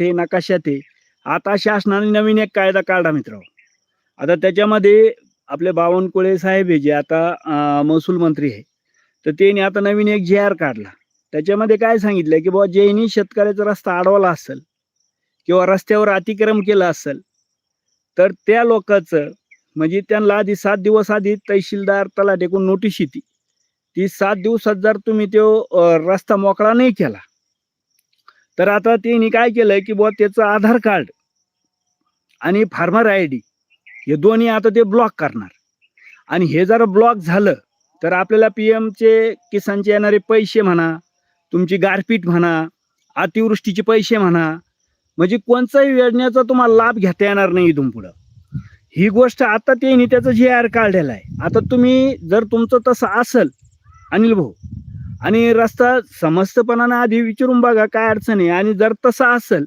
आहे, नकाशात आहे. आता शासनाने नवीन एक कायदा काढला मित्रांनो. आता त्याच्यामध्ये आपले बावनकुळे साहेब हे जे आता महसूल मंत्री आहे. तर त्यांनी आता नवीन एक जी-आर काढला. त्याच्यामध्ये काय सांगितलं, की बुवा ज्यांनी शेतकऱ्याचा रस्ता अडवला असेल किंवा रस्त्यावर अतिक्रम केलं असेल, तर त्या लोकांचं म्हणजे त्यांना आधी 7 दिवस आधी तहसीलदार, तलाठीकडून नोटीस येते. ती 7 दिवसात जर तुम्ही तो रस्ता मोकळा नाही केला, तर आता त्यांनी काय केलंय, की बुवा त्याचं आधार कार्ड आणि फार्मर आयडी हे दोन्ही आता ते ब्लॉक करणार. आणि हे जर ब्लॉक झालं, तर आपल्याला पीएमचे किसानचे येणारे पैसे म्हणा, तुमची गारपीट म्हणा, अतिवृष्टीचे पैसे म्हणा, म्हणजे कोणत्याही योजनेचा तुम्हाला लाभ घेता येणार नाही इथून पुढं. ही गोष्ट आता त्यांनी त्याचं जी-आर काढलेला आहे. आता तुम्ही जर तुमचं तसं असेल अनिल भाऊ आणि रस्ता समस्तपणानं आधी विचारून बघा काय अडचण आहे आणि जर तसं असेल